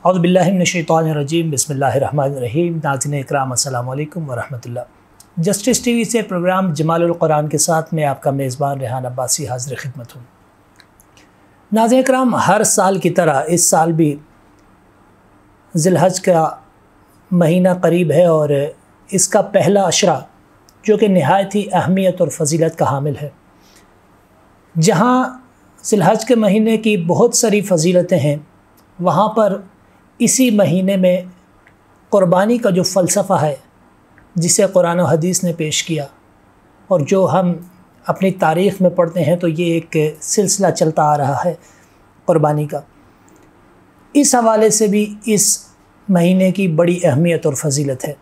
औज़ुबिल्लाहि मिनश्शैतानिर्रजीम बिस्मिल्लाहिर्रहमानिर्रहीम। नाज़रीन इकराम अस्सलामु अलैकुम वरहमतुल्लाह। जस्टिस टीवी से प्रोग्राम जमालुल कुरान के साथ मैं आपका मेज़बान रेहान अब्बासी हाज़िर खिदमत हूँ। नाज़रीन इकराम, हर साल की तरह इस साल भी ज़िलहज का महीना करीब है और इसका पहला अशरा जो कि नहायत ही अहमियत और फ़जीलत का हामिल है। जहाँ ज़िलहज के महीने की बहुत सारी फ़जीलतें हैं, वहाँ पर इसी महीने में क़ुरबानी का जो फ़लसफ़ा है जिसे कुरान और हदीस ने पेश किया और जो हम अपनी तारीख़ में पढ़ते हैं, तो ये एक सिलसिला चलता आ रहा है क़ुरबानी का। इस हवाले से भी इस महीने की बड़ी अहमियत और फ़जीलत है।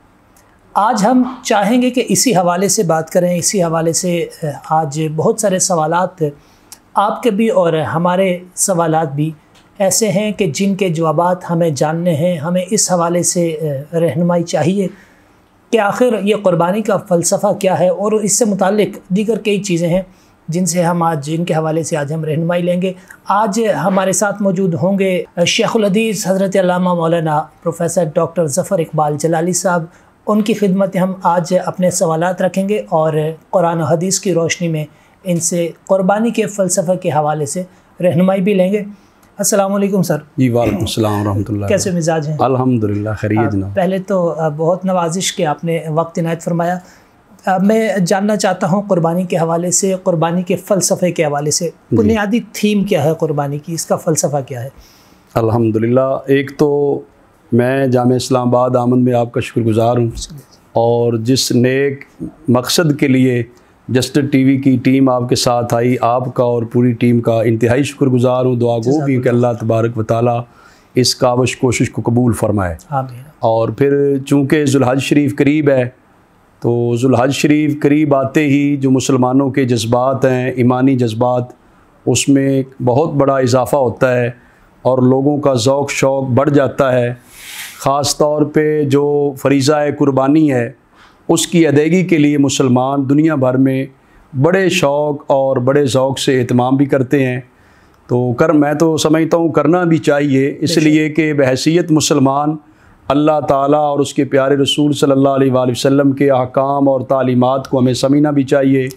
आज हम चाहेंगे कि इसी हवाले से बात करें। इसी हवाले से आज बहुत सारे सवालात आपके भी और हमारे सवालात भी ऐसे हैं कि जिनके जवाबात हमें जानने हैं। हमें इस हवाले से रहनुमाई चाहिए कि आखिर ये क़ुरबानी का फ़लसफ़ा क्या है, और इससे मुताल्लिक़ दीगर कई चीज़ें हैं जिनसे हम आज जिनके हवाले से आज हम रहनुमाई लेंगे। आज हमारे साथ मौजूद होंगे शेखुल हदीस हज़रत अल्लामा मौलाना प्रोफेसर डॉक्टर ज़फ़र इकबाल जलाली साहब। उनकी खिदमत हम आज अपने सवालात रखेंगे और कुरान और हदीस की रोशनी में इनसे क़ुरबानी के फ़लसफ़े के हवाले से रहनुमाई भी लेंगे। अस्सलाम वालेकुम सर। जी वालेकुम अस्सलाम रहमतुल्लाह। कैसे मिजाज हैं? अल्हम्दुलिल्लाह खैरियत जनाब। पहले तो बहुत नवाजिश के आपने वक्त इनायत फरमाया। मैं जानना चाहता हूँ क़ुरबानी के हवाले से, क़ुरबानी के फ़लसफ़े के हवाले से बुनियादी थीम क्या है क़ुरबानी की, इसका फ़लसफ़ा क्या है? अल्हम्दुलिल्लाह, एक तो मैं जामे इस्लामाबाद आमद में आपका शुक्रगुज़ार हूँ, और जिस नेक मकसद के लिए जस्टिस टीवी की टीम आपके साथ आई, आपका और पूरी टीम का इंतहाई शुक्रगुज़ार हूँ। दुआ गो भी कि अल्लाह तबारक व तआला इस काविश कोशिश को कबूल फ़रमाए। और फिर चूँकि ज़ुल्हज शरीफ करीब है, तो ज़ुल्हज शरीफ करीब आते ही जो मुसलमानों के जज्बात हैं, ईमानी जज्बात, उसमें बहुत बड़ा इजाफ़ा होता है और लोगों का ज़ौक़ शौक़ बढ़ जाता है। ख़ास तौर पे जो फ़रीज़ा कुर्बानी है, उसकी अदायगी के लिए मुसलमान दुनिया भर में बड़े शौक़ और बड़े ज़ौक़ से एहतमाम भी करते हैं। तो मैं तो समझता हूँ करना भी चाहिए, इसलिए कि बहैसियत मुसलमान अल्लाह ताला और उसके प्यारे रसूल सल्लल्लाहु अलैहि वसल्लम के अहकाम और तालीमात को हमें समझना भी चाहिए,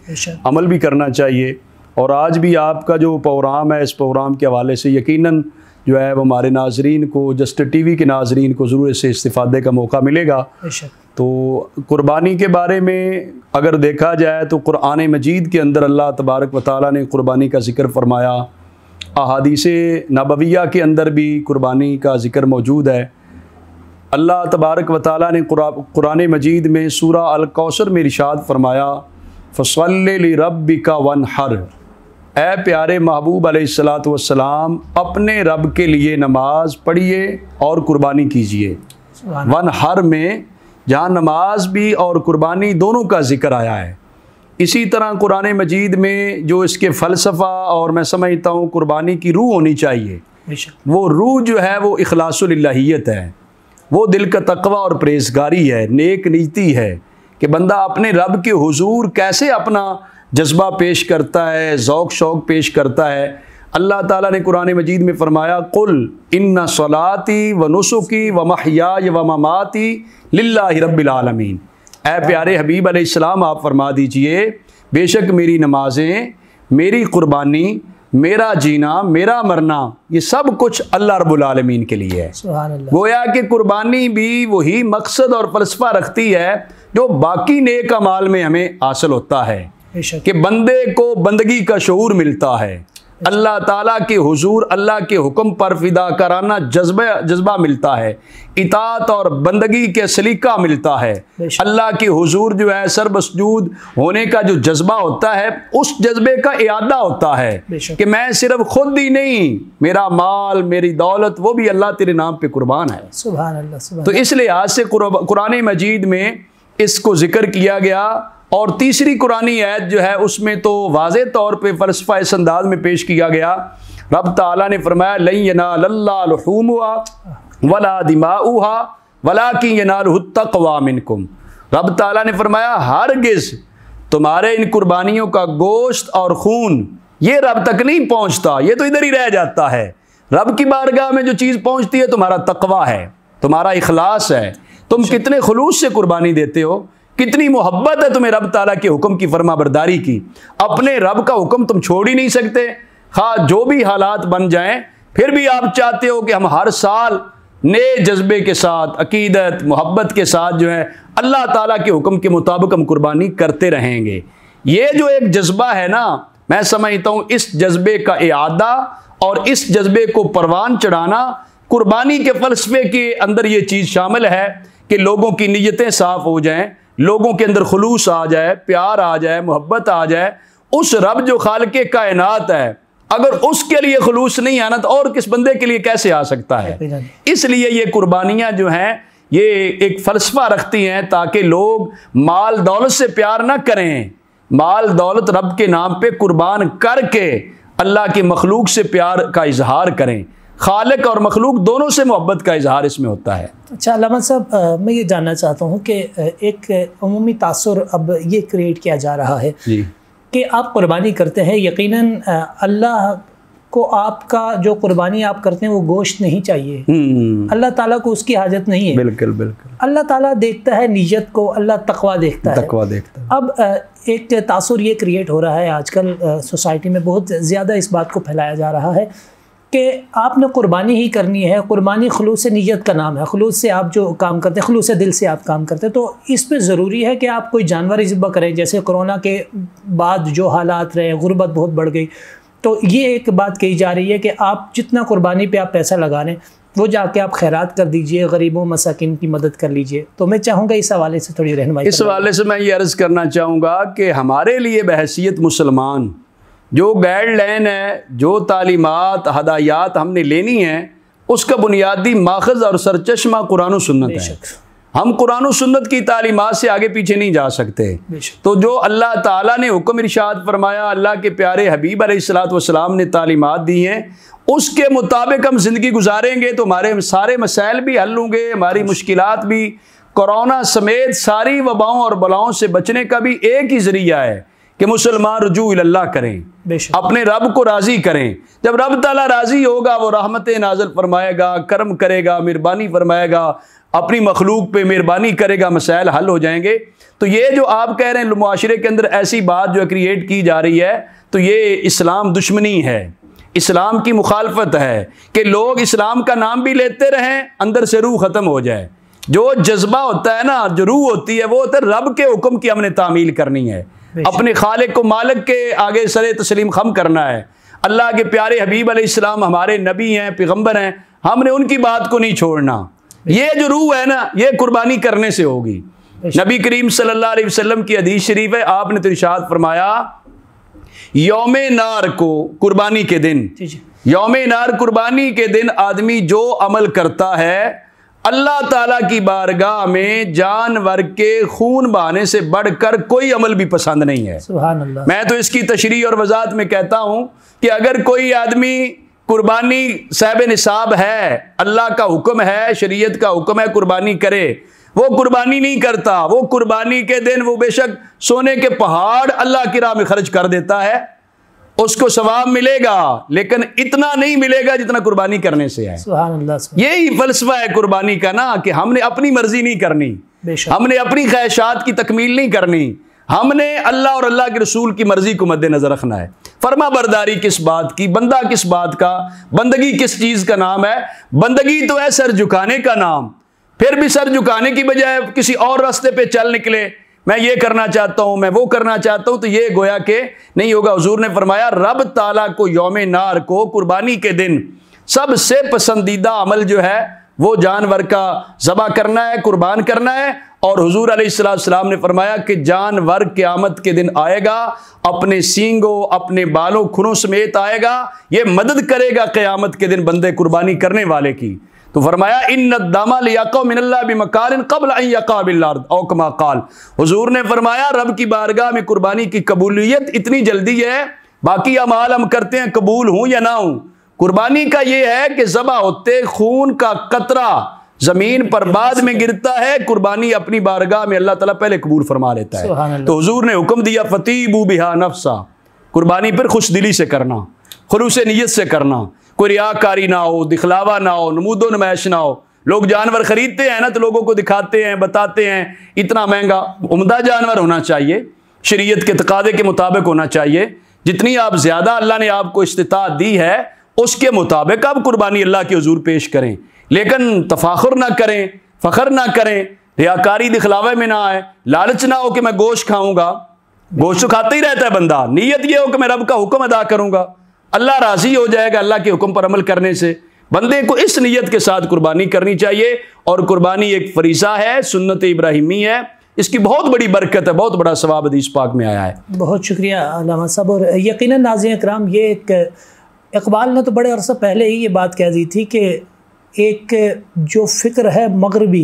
अमल भी करना चाहिए। और आज भी आपका जो प्रोग्राम है, इस प्रोग्राम के हवाले से यकीनन जो है वो हमारे नाजरीन को, जस्टिस टीवी के नाजरीन को ज़रूर इससे इस्तिफ़ादे का मौका मिलेगा। तो कुर्बानी के बारे में अगर देखा जाए तो कुरान मजीद के अंदर अल्लाह तबारक व तआला ने कुर्बानी का ज़िक्र फरमाया। अहादीस नबविया के अंदर भी कुर्बानी का ज़िक्र मौजूद है। अल्लाह तबारक व तआला ने कुरान मजीद में सूरा अल कौसर में इरशाद फरमाया, फ़सल्लि लिरब्बिका वन्हर, ऐ प्यारे महबूब अलैहिस्सलातु वस्सलाम, अपने रब के लिए नमाज पढ़िए और कुर्बानी कीजिए। वन्हर में जहाँ नमाज भी और कुर्बानी दोनों का ज़िक्र आया है। इसी तरह कुरान मजीद में जो इसके फ़लसफ़ा और मैं समझता हूँ कुर्बानी की रूह होनी चाहिए, वो रूह जो है वो इखलासुल इलाहियत है, वो दिल का तक़वा और परहेज़गारी है, नेक नीति है कि बंदा अपने रब के हुजूर कैसे अपना जज्बा पेश करता है, ज़ौक़ शौक़ पेश करता है। अल्लाह ताला ने कुरान मजीद में फ़रमाया, कुल इन्ना सलाती व नुसुकी व महयाय व ममाती लिल्लाहि रब्बिल आलमीन। ऐ प्यारे हबीब अलैहिस्सलाम, आप फरमा दीजिए, बेशक मेरी नमाज़ें, मेरी कुर्बानी, मेरा जीना, मेरा मरना, ये सब कुछ अल्लाह रब्बुल आलमीन के लिए है। गोया कि कुर्बानी भी वही मकसद और फ़लसफ़ा रखती है जो बाकी नेक अमाल में हमें हासिल होता है कि बंदे को बंदगी का शऊर मिलता है, अल्लाह ताला के हुजूर अल्लाह के हुक्म पर फिदा कराना जज्बा मिलता है, इताअत और बंदगी के सलीका मिलता है, अल्लाह के हुजूर जो है सरबसजूद होने का जो जज्बा होता है, उस जज्बे का इरादा होता है कि मैं सिर्फ खुद ही नहीं, मेरा माल, मेरी दौलत, वो भी अल्लाह तेरे नाम पे कुर्बान है। सुभान अल्लाह। तो इस लिहाज से कुरान मजीद में इसको जिक्र किया गया। और तीसरी कुरानी आयत जो है उसमें तो वाज़े तौर पे फ़लसफ़ा इस अंदाज में पेश किया गया। रब ताला ने फरमाया, लन यनालल्लाह लुहूमुहा वला दिमाउहा वलाकिन यनालुहु तक़वा मिनकुम। रब ताला ने फरमाया, हरगिज़ तुम्हारे इन कुर्बानियों का गोश्त और खून ये रब तक नहीं पहुँचता, ये तो इधर ही रह जाता है। रब की बारगाह में जो चीज़ पहुंचती है तुम्हारा तकवा है, तुम्हारा इखलास है, तुम कितने खुलूस से कुर्बानी देते हो, कितनी मोहब्बत है तुम्हें रब ताला के हुक्म की फरमाबरदारी की। अपने रब का हुक्म तुम छोड़ ही नहीं सकते, हाँ जो भी हालात बन जाएं, फिर भी आप चाहते हो कि हम हर साल नए जज्बे के साथ, अकीदत मोहब्बत के साथ जो है अल्लाह ताला के हुक्म के मुताबिक हम कुर्बानी करते रहेंगे। ये जो एक जज्बा है ना, मैं समझता हूँ इस जज्बे का इआदा और इस जज्बे को परवान चढ़ाना, कुर्बानी के फलसफे के अंदर ये चीज़ शामिल है कि लोगों की नीयतें साफ़ हो जाएं, लोगों के अंदर खुलूस आ जाए, प्यार आ जाए, मोहब्बत आ जाए। उस रब जो खालिक़े कायनात है, अगर उसके लिए खुलूस नहीं आना तो और किस बंदे के लिए कैसे आ सकता है। इसलिए ये कुर्बानियाँ जो हैं ये एक फ़लसफ़ा रखती हैं ताकि लोग माल दौलत से प्यार ना करें, माल दौलत रब के नाम पे कुर्बान करके अल्लाह की मखलूक से प्यार का इजहार करें। खालिक और मखलूक दोनों से मोहब्बत का इजहार इसमें होता है। अच्छा अल्लामा साहब, मैं ये जानना चाहता हूँ कि एक उमूमी तासुर अब ये क्रिएट किया जा रहा है जी कि आप कुर्बानी करते हैं, यकीनन अल्लाह को आपका जो कुर्बानी आप करते हैं वो गोश्त नहीं चाहिए, अल्लाह ताला को उसकी हाजत नहीं है। बिल्कुल बिल्कुल, अल्लाह ताला देखता है नीयत को, अल्लाह तकवा देखता है। तकवा देखता है। अब एक तासुर ये क्रिएट हो रहा है आजकल सोसाइटी में, बहुत ज़्यादा इस बात को फैलाया जा रहा है कि आपने कुर्बानी ही करनी है, कुर्बानी खुलूस नीयत का नाम है, खुलूस से आप जो काम करते हैं, खुलूस दिल से आप काम करते हैं, तो इस पे ज़रूरी है कि आप कोई जानवर ही ज़िब्हा करें। जैसे कोरोना के बाद जो हालात रहे, गुर्बत बहुत बढ़ गई, तो ये एक बात कही जा रही है कि आप जितना कुर्बानी पे आप पैसा लगा लें वो जाके आप खैरात कर दीजिए, गरीबों मसाकिन की मदद कर लीजिए। तो मैं चाहूँगा इस हवाले से थोड़ी रहनुमाई। इस हवाले से मैं ये अर्ज़ करना चाहूँगा कि हमारे लिए बहैसियत मुसलमान जो गाइडलाइन है, जो तालीमात हदायत हमने लेनी है, उसका बुनियादी माखज़ और सरचश्मा कुरान और सुन्नत है। हम कुरान और सुन्नत की तालीमात से आगे पीछे नहीं जा सकते। तो जो अल्लाह ताला ने हुक्म इरशाद फरमाया, अल्लाह के प्यारे हबीब अलैहिस्सलातु वस्सलाम ने तालीमात दी हैं, उसके मुताबिक हम ज़िंदगी गुजारेंगे तो हमारे सारे मसाइल भी हल होंगे, हमारी मुश्किलात भी, कोरोना समेत सारी वबाओं और बलाओं से बचने का भी एक ही ज़रिया है कि मुसलमान रुजू इल्लाह करें, अपने रब को राज़ी करें। जब रब ताला राज़ी होगा वो रहमतें नाज़िल फरमाएगा, करम करेगा, मेहरबानी फरमाएगा, अपनी मखलूक पे मेहरबानी करेगा, मसाइल हल हो जाएंगे। तो ये जो आप कह रहे हैं मुआशरे के अंदर ऐसी बात जो क्रिएट की जा रही है, तो ये इस्लाम दुश्मनी है, इस्लाम की मुखालफत है कि लोग इस्लाम का नाम भी लेते रहें, अंदर से रूह ख़त्म हो जाए। जो जज्बा होता है ना, जो रूह होती है, वो होता है रब के हुक्म की हमने तामील करनी है, अपने खालिक को मालिक के आगे सरे तस्लीम खम करना है। अल्लाह के प्यारे हबीब अलैहिस्सलाम हमारे नबी हैं, पैगम्बर हैं, हमने उनकी बात को नहीं छोड़ना। ये जो रूह है ना, ये कुर्बानी करने से होगी। नबी करीम सल्लल्लाहु अलैहि वसल्लम की हदीस शरीफ है, आपने तो इरशाद फरमाया यौमे नार को, कुर्बानी के दिन, यौमे नार कुर्बानी के दिन आदमी जो अमल करता है अल्लाह ताला की बारगाह में जानवर के खून बहाने से बढ़कर कोई अमल भी पसंद नहीं है। सुभान अल्लाह। मैं तो इसकी तशरीह और वजाहत में कहता हूँ कि अगर कोई आदमी कुर्बानी साहिब निसाब है, अल्लाह का हुक्म है, शरीयत का हुक्म है कुर्बानी करे, वो कुर्बानी नहीं करता, वो कुर्बानी के दिन वो बेशक सोने के पहाड़ अल्लाह की राह में खर्च कर देता है, उसको सवाब मिलेगा, लेकिन इतना नहीं मिलेगा जितना कुर्बानी करने से है। सुभान अल्लाह। यही फलसफा है कुर्बानी का ना, कि हमने अपनी मर्जी नहीं करनी, हमने अपनी ख्वाहिशात की तकमील नहीं करनी, हमने अल्लाह और अल्लाह के रसूल की मर्जी को मद्देनजर रखना है। फर्मा बरदारी किस बात की, बंदा किस बात का, बंदगी किस चीज का नाम है? बंदगी तो है सर झुकाने का नाम। फिर भी सर झुकाने की बजाय किसी और रास्ते पे चल निकले, मैं ये करना चाहता हूं, मैं वो करना चाहता हूं, तो ये गोया के नहीं होगा। हुजूर ने फरमाया रब ताला को यौमे नार को, कुर्बानी के दिन सबसे पसंदीदा अमल जो है वो जानवर का ज़बा करना है, कुर्बान करना है। और हुजूर अलैहिस्सलाम ने फरमाया कि जानवर क़यामत के दिन आएगा, अपने सींगों, अपने बालों, खुरों समेत आएगा, ये मदद करेगा क़यामत के दिन बंदे कुर्बानी करने वाले की। तो फरमाया इन्नद्दामा लियाक़ा मिनल्लाह बिमकारिन क़ब्ल अन यक़ा बिल अर्द औ कमा क़ाल। हुजूर ने फरमाया रब की बारगाह में कुर्बानी की कबूलियत इतनी जल्दी है, बाकी अमाल हम करते हैं कबूल हूँ या ना हूँ, कुर्बानी का ये है कि ज़बा होते खून का कतरा जमीन पर बाद में गिरता है, कुर्बानी अपनी बारगाह में अल्लाह ताला पहले कबूल फरमा लेता है। तो हुजूर ने हुक्म दिया फतीबू बिहा नफ्सा, कुर्बानी पर खुश दिली से करना, खुलूस नीयत से करना, कोई रियाकारी ना हो, दिखलावा ना हो, नमूदो नुमाइश ना हो। लोग जानवर खरीदते हैं ना तो लोगों को दिखाते हैं, बताते हैं इतना महंगा। उम्दा जानवर होना चाहिए, शरीयत के तकादे के मुताबिक होना चाहिए। जितनी आप ज़्यादा अल्लाह ने आपको इस्तिताअत दी है उसके मुताबिक आप कुर्बानी अल्लाह के हुजूर पेश करें, लेकिन तफाखुर ना करें, फ़ख्र ना करें, रियाकारी दिखलावे में ना आए, लालच ना हो कि मैं गोश्त खाऊंगा। गोश्त तो खाता ही रहता है बंदा, नीयत ये हो कि मैं रब का हुक्म अदा करूंगा, अल्लाह राज़ी हो जाएगा अल्लाह के हुक्म पर अमल करने से। बंदे को इस नीयत के साथ कुर्बानी करनी चाहिए। और कुर्बानी एक फरीज़ा है, सुन्नत इब्राहिमी है, इसकी बहुत बड़ी बरकत है, बहुत बड़ा सवाब हदीस पाक में आया है। बहुत शुक्रिया अल्लामा साहब। और यकीनन नाज़रीन इकराम, ये एक इकबाल ने तो बड़े अरसा पहले ही ये बात कह दी थी कि एक जो फ़िक्र है मगरबी,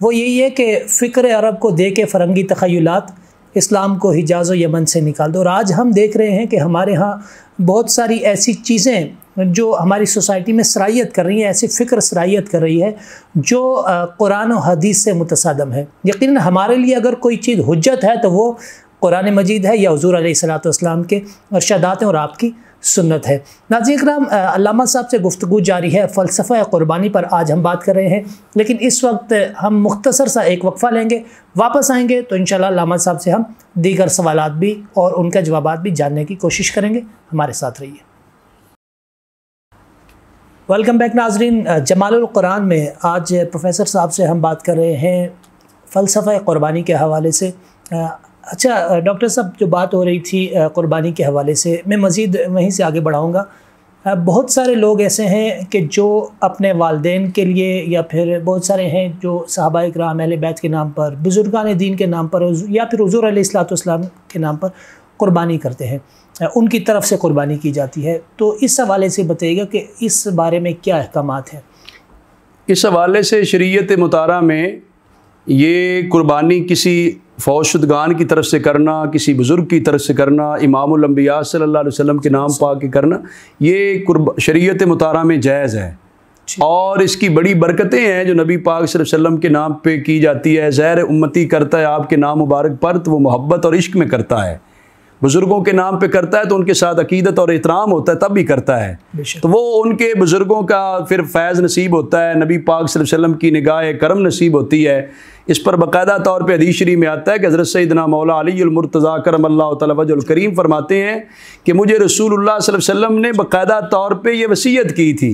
वो यही है कि फ़िक्र अरब को दे के फ़रंगी तख़य्युलात इस्लाम को हिजाज़ व यमन से निकाल दो। और आज हम देख रहे हैं कि हमारे यहाँ बहुत सारी ऐसी चीज़ें जो हमारी सोसाइटी में सरायत कर रही हैं, ऐसी फ़िक्र सरायत कर रही है जो कुरान और हदीस से मुतसादम है। यकीनन हमारे लिए अगर कोई चीज़ हुज्जत है तो वो कुरान मजीद है या हुज़ूर अलैहिस्सलातु वस्सलाम के इरशादात हैं और आपकी सुन्नत है। नाज़रीन इकराम, अल्लामा साहब से गुफ्तगू जारी है, फ़लसफ़ा कुर्बानी पर आज हम बात कर रहे हैं, लेकिन इस वक्त हम मुख्तसर सा एक वक्फ़ा लेंगे, वापस आएंगे तो इंशाअल्लाह अल्लामा साहब से हम दीगर सवालात भी और उनका जवाबात भी जानने की कोशिश करेंगे। हमारे साथ रहिए। वेलकम बैक नाज़रीन। जमालुल कुरान में आज प्रोफेसर साहब से हम बात कर रहे हैं फ़लसफ़ा कुर्बानी के हवाले से। अच्छा डॉक्टर साहब, जो बात हो रही थी कुर्बानी के हवाले से, मैं मज़ीद वहीं से आगे बढ़ाऊँगा। बहुत सारे लोग ऐसे हैं कि जो अपने वालिदैन के लिए, या फिर बहुत सारे हैं जो सहाबाए किराम अहले बैत के नाम पर, बुज़ुर्गान दीन के नाम पर, या फिर हुज़ूर अलैहिस्सलातु वस्सलाम के नाम पर कुर्बानी करते हैं, उनकी तरफ से कुर्बानी की जाती है। तो इस हवाले से बताइएगा कि इस बारे में क्या अहकामात हैं। इस हवाले से शरीयत मुतारा में ये कुर्बानी किसी फौशुदगान की तरफ से करना, किसी बुज़ुर्ग की तरफ से करना, इमामुल अंबिया सल्लल्लाहु अलैहि वसल्लम के नाम पा के करना, ये शरीयत मुतारा में जायज़ है। और इसकी बड़ी बरकतें हैं जो नबी पाक सल्लल्लाहु अलैहि वसल्लम के नाम पे की जाती है। ज़ैर उम्मती करता है आपके नाम मुबारक पर, तो वो मोहब्बत और इश्क में करता है। बुज़ुर्गों के नाम पे करता है तो उनके साथ अकीदत और एहतराम होता है, तब भी करता है। तो वो उनके बुज़ुर्गों का फिर फैज़ नसीब होता है, नबी पाक सल्लल्लाहु अलैहि वसल्लम की निगाह करम नसीब होती है। इस पर बाकायदा तौर पे हदीस शरीफ में आता है कि हज़रत सैयदना मौला अली अल मुर्तज़ा करमल्लाहु तआला वजहुल करीम फरमाते हैं कि मुझे रसूलुल्लाह सल्लल्लाहु अलैहि वसल्लम ने बाकायदा तौर पे ये वसीयत की थी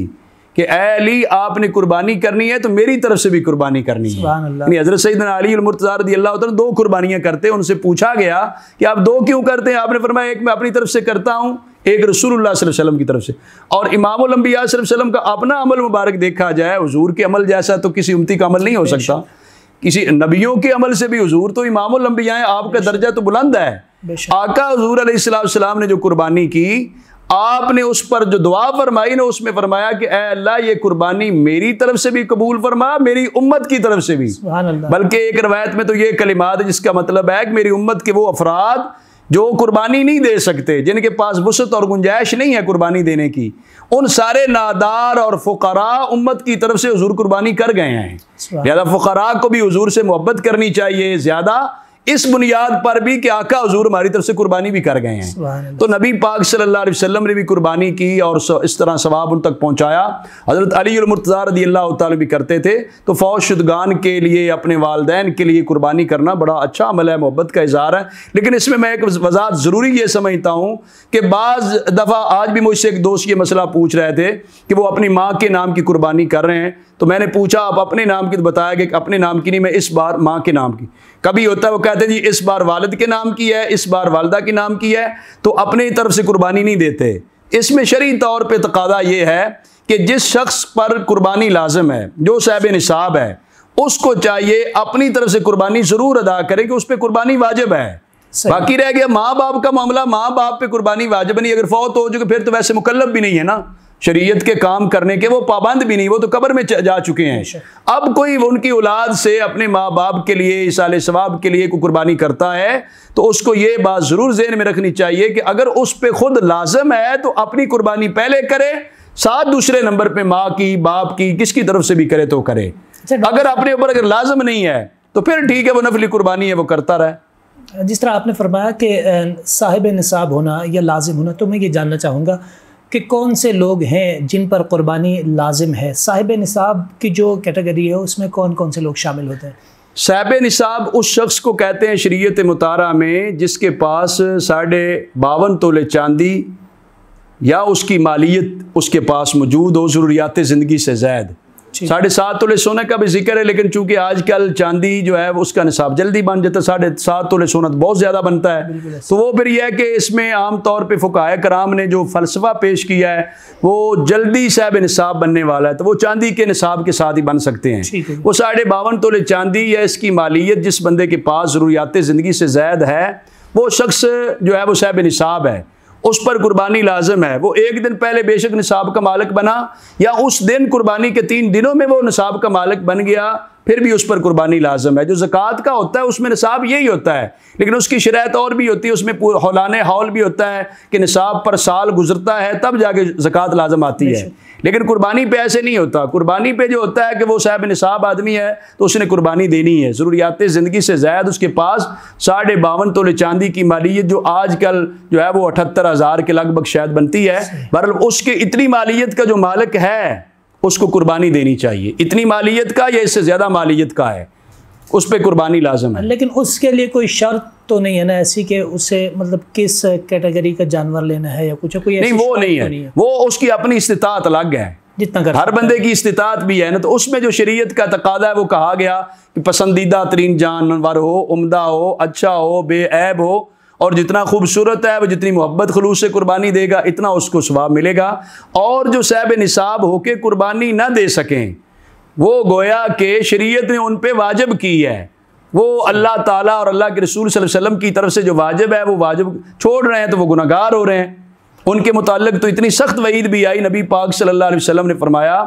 कि ऐ अली, आपने कुर्बानी करनी है तो मेरी तरफ से भी कुर्बानी करनी है। यानी हज़रत सैयदना अली अल मुर्तज़ा रज़ियल्लाहु तआला दो कुर्बानियाँ करते हैं। उनसे पूछा गया कि आप दो क्यों करते हैं? आपने फरमाया एक मैं अपनी तरफ से करता हूँ, एक रसूलुल्लाह सल्लल्लाहु अलैहि वसल्लम की तरफ से। और इमामुल अंबिया सल्लल्लाहु अलैहि वसल्लम का अपना अमल मुबारक देखा जाए, हुजूर के अमल जैसा तो किसी उम्मती का अमल नहीं हो सकता। किसी नबियों के अमल से भी हुजूर तो इमामुल अंबिया हैं, आपका दर्जा तो बुलंद है। आका हुजूर अलैहिस्सलातु वस्सलाम ने जो कुर्बानी की, आपने उस पर जो दुआ फरमाई ना, उसमें फरमाया कि ऐ अल्लाह, ये कुर्बानी मेरी तरफ से भी कबूल फरमा, मेरी उम्मत की तरफ से भी। बल्कि एक रवायत में तो ये कलिमात जिसका मतलब है कि मेरी उम्मत के वो अफराद जो कुर्बानी नहीं दे सकते, जिनके पास वुसअत और गुंजाइश नहीं है कुर्बानी देने की, उन सारे नादार और फुकरा उम्मत की तरफ से हुजूर कुर्बानी कर गए हैं। ज़्यादा फुकरा को भी हुजूर से मोहब्बत करनी चाहिए, ज़्यादा इस बुनियाद पर भी कि आका हुजूर हमारी तरफ से कुर्बानी भी कर गए हैं। तो नबी पाक सल्लल्लाहु अलैहि वसल्लम ने भी कुर्बानी की और इस तरह सवाब उन तक पहुंचाया। हज़रत अली अल मुर्तज़ा रज़ियल्लाहु तआला भी करते थे। तो फौशुदगान के लिए, अपने वालिदैन के लिए कुर्बानी करना बड़ा अच्छा अमल है, मोहब्बत का इज़हार है। लेकिन इसमें मैं एक वज़ाहत ज़रूरी ये समझता हूँ कि बाज़ दफ़ा आज भी मुझसे एक दोस्त ये मसला पूछ रहे थे कि वो अपनी माँ के नाम की कुर्बानी कर रहे हैं। तो मैंने पूछा आप अपने नाम की, तो बताया कि अपने नाम की नहीं, मैं इस बार माँ के नाम की। कभी होता है वो कहते हैं जी इस बार वालिद के नाम की है, इस बार वालदा के नाम की है, तो अपनी तरफ से कुर्बानी नहीं देते। इसमें शरई तौर पे तकादा ये है कि जिस शख्स पर कुर्बानी लाजिम है, जो साहिब निसाब है, उसको चाहिए अपनी तरफ से कुर्बानी ज़रूर अदा करे कि उस पर कुर्बानी वाजिब है। बाकी रह गया माँ बाप का मामला, माँ बाप पे कुर्बानी वाजिब नहीं, अगर फौत हो चुके फिर तो वैसे मुकल्लफ भी नहीं है ना शरीयत के काम करने के, वो पाबंद भी नहीं, वो तो कब्र में जा चुके हैं। अब कोई उनकी औलाद से अपने माँ बाप के लिए, इसाले सवाब के लिए कोई कुर्बानी करता है तो उसको ये बात ज़रूर ज़हन में रखनी चाहिए कि अगर उस पर खुद लाजम है तो अपनी कुर्बानी पहले करे, साथ दूसरे नंबर पे माँ की, बाप की, किसकी तरफ से भी करे तो करे। अगर अपने ऊपर अगर लाजम नहीं है तो फिर ठीक है, वो नफली कुर्बानी है, वो करता रहे। जिस तरह आपने फरमाया कि साहिब निसाब होना या लाजिम होना, तो मैं ये जानना चाहूँगा कि कौन से लोग हैं जिन पर कुर्बानी लाजिम है? साहिब निसाब की जो कैटेगरी है उसमें कौन कौन से लोग शामिल होते हैं? साहिब निसाब उस शख्स को कहते हैं शरीयत मुतारा में जिसके पास 52.5 तोले चांदी या उसकी मालियत उसके पास मौजूद हो ज़रूरियात ज़िंदगी से ज़ायद। 7.5 तोले सोने का भी जिक्र है, लेकिन चूंकि आजकल चांदी जो है उसका निसाब जल्दी बन जाता है, 7.5 तोले सोना तो बहुत ज़्यादा बनता है। तो वो फिर यह है कि इसमें आम तौर पे फुकाए कराम ने जो फ़लसफ़ा पेश किया है वो जल्दी साहिब निसाब बनने वाला है, तो वो चांदी के निसाब के साथ ही बन सकते हैं। वो 52.5 तोले चांदी या इसकी मालियत जिस बंदे के पास ज़रूरियात ज़िंदगी से ज़ायद है वो शख्स जो है वो साहिब निसाब है, उस पर कुर्बानी लाजम है। वो एक दिन पहले बेशक निसाब का मालिक बना या उस दिन कुर्बानी के 3 दिनों में वो निसाब का मालिक बन गया, फिर भी उस पर कुर्बानी लाजम है। जो ज़कात का होता है उसमें निसाब यही होता है, लेकिन उसकी शरैत और भी होती है, उसमें हौलाने हौल भी होता है कि निसाब पर साल गुजरता है तब जाके ज़कात लाजम आती है। लेकिन कुर्बानी पे ऐसे नहीं होता। कुर्बानी पे जो होता है कि वो साहिब निसाब आदमी है तो उसने कुर्बानी देनी है। ज़रूरियात ज़िंदगी से ज़ायद उसके पास 52.5 तोले चांदी की मालियत जो आजकल जो है वो 78,000 के लगभग शायद बनती है। बहरहाल उसके इतनी मालियत का जो मालिक है उसको कुर्बानी देनी चाहिए। इतनी मालियत का या इससे ज़्यादा मालियत का है उस पर कुर्बानी लाजम है। लेकिन उसके लिए कोई शर्त तो नहीं है ना ऐसी कि उसे मतलब किस कैटेगरी का जानवर लेना है या कुछ कोई नहीं, वो नहीं है। वो उसकी अपनी इस्तिताअत अलग है, जितना कर हर बंदे की इस्तिताअत भी है ना। तो उसमें जो शरीयत का तकादा है वो कहा गया कि पसंदीदा तरीन जानवर हो, उम्दा हो, अच्छा हो, बेऐब हो, और जितना खूबसूरत है वो जितनी मोहब्बत खलूस से कुर्बानी देगा इतना उसको सवाब मिलेगा। और जो साहिब निसाब होके कुर्बानी ना दे सकें वो गोया के शरीयत ने उन पे वाजिब की है, वो अल्लाह ताला और अल्लाह के रसूल सल्लल्लाहु अलैहि वसल्लम की तरफ से जो वाजिब है वो वाजिब छोड़ रहे हैं तो वो गुनहगार हो रहे हैं। उनके मुताल्लिक तो इतनी सख्त वईद भी आई, नबी पाक सल्लल्लाहु अलैहि वसल्लम ने फरमाया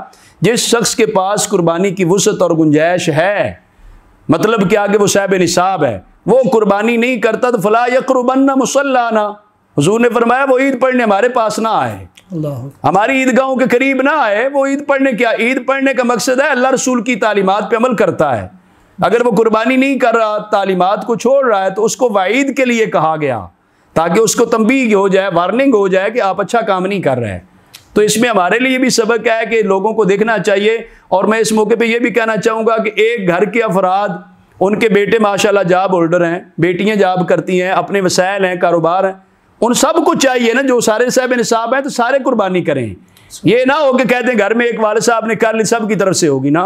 जिस शख्स के पास कुर्बानी की वुसअत और गुंजाइश है, मतलब क्या कि वो साहिब निसाब है, वो कुर्बानी नहीं करता तो फला यक़रबन्ना मुसल्लाना, हुजूर ने फरमाया वो ईद पढ़ने हमारे पास ना आए, हमारी ईदगाहों के करीब ना आए। वो ईद पढ़ने क्या, ईद पढ़ने का मकसद है अल्लाह रसूल की तालीमात पे अमल करता है। अगर वो कुर्बानी नहीं कर रहा, तालीमात को छोड़ रहा है, तो उसको वाईद के लिए कहा गया ताकि उसको तंबीह हो जाए, वार्निंग हो जाए कि आप अच्छा काम नहीं कर रहे हैं। तो इसमें हमारे लिए भी सबक है कि लोगों को देखना चाहिए। और मैं इस मौके पे ये भी कहना चाहूँगा कि एक घर के अफराद, उनके बेटे माशाल्लाह जॉब होल्डर हैं, बेटियाँ जॉब करती हैं, अपने वसाइल हैं, कारोबार हैं, उन सब को चाहिए ना जो सारे साहिब निसाब हैं तो सारे कुर्बानी करें। ये ना हो कि कहते हैं घर में एक वाले साहब ने कर ली सब की तरफ से होगी ना।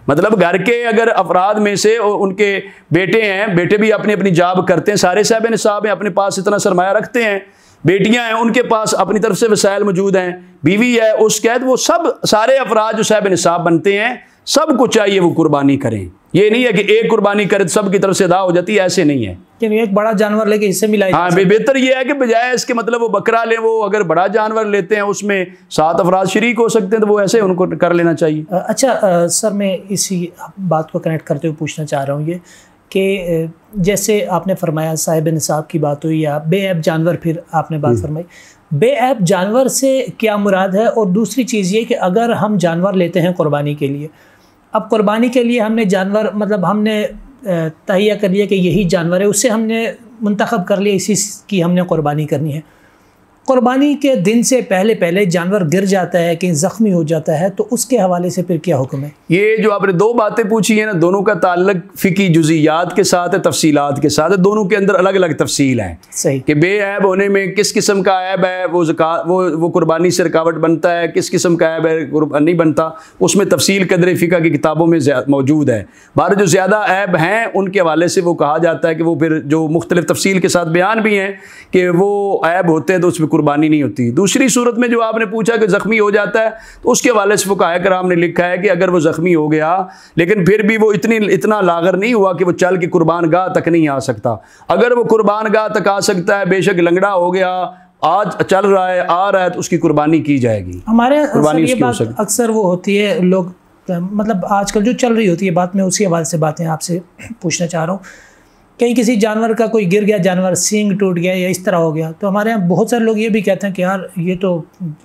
मतलब घर के अगर अफराद में से उनके बेटे हैं, बेटे भी अपनी अपनी जॉब करते हैं, सारे साहिब निसाब हैं, अपने पास इतना सरमाया रखते हैं, बेटियां हैं उनके पास अपनी तरफ से वसाइल मौजूद हैं, बीवी है उसके, वो सब सारे अफराद जो साहिब निसाब बनते हैं सबको चाहिए वो कुर्बानी करें। ये नहीं है कि एक कुर्बानी करे तो सब की तरफ से अदा हो जाती है, ऐसे नहीं है। एक बड़ा जानवर लेके हिस्से मिलाए। हाँ, बेहतर ये है कि बजाय इसके मतलब वो बकरा ले, वो अगर बड़ा जानवर लेते हैं उसमें 7 अफराद शरीक हो सकते हैं तो वो ऐसे उनको कर लेना चाहिए। अच्छा सर, मैं इसी बात को कनेक्ट करते हुए पूछना चाह रहा हूँ ये कि जैसे आपने फरमाया साहिब निसाब की बात हुई या बेऐब जानवर, फिर आपने बात फरमाई, बेऐब जानवर से क्या मुराद है? और दूसरी चीज़ ये कि अगर हम जानवर लेते हैं कुर्बानी के लिए, अब कुर्बानी के लिए हमने जानवर मतलब हमने तहिया कर लिया कि यही जानवर है, उससे हमने मुंतखब कर लिया इसी की हमने कुर्बानी करनी है। कुर्बानी के दिन से पहले पहले जानवर गिर जाता है, कहीं ज़ख्मी हो जाता है, तो उसके हवाले से फिर क्या हुक्म है? ये जो आपने 2 बातें पूछी है ना, दोनों का ताल्लुक फ़िकी जुज़ियात के साथ है, तफसीलात के साथ है, दोनों के अंदर अलग अलग तफसील है। सही कि बेऐब होने में किस किस्म का ऐब है वो कुर्बानी से रुकावट बनता है, किस किस्म का ऐब है नहीं बनता, उसमें तफसील कदर फ़िका की किताबों में मौजूद है। बाहर जो ज़्यादा ऐब हैं उनके हवाले से वो कहा जाता है कि वो फिर जो मुख्तलिफ तफसील के साथ बयान भी हैं कि वो ऐब होते हैं तो उसमें कुर्बानी नहीं होती। दूसरी सूरत में जो आपने पूछा कि ज़ख्मी हो जाता है, तो उसके हवाले से फुक़हा कराम ने लिखा है कि अगर वो ज़ख्मी हो गया लेकिन फिर भी वो इतना लागर नहीं हुआ कि वो चल के कुर्बान गाह तक नहीं आ सकता, अगर वो कुर्बान गाह तक आ सकता है, बेशक लंगड़ा हो गया, आज चल रहा है, आ रहा है, तो उसकी कुर्बानी की जाएगी। हमारे ये बात अक्सर वो होती है, लोग मतलब आजकल जो चल रही होती है बात, में उसी हवाले से बातें आपसे पूछना चाह रहा हूँ कहीं किसी जानवर का कोई गिर गया, जानवर सींग टूट गया या इस तरह हो गया, तो हमारे यहाँ बहुत सारे लोग ये भी कहते हैं कि यार ये तो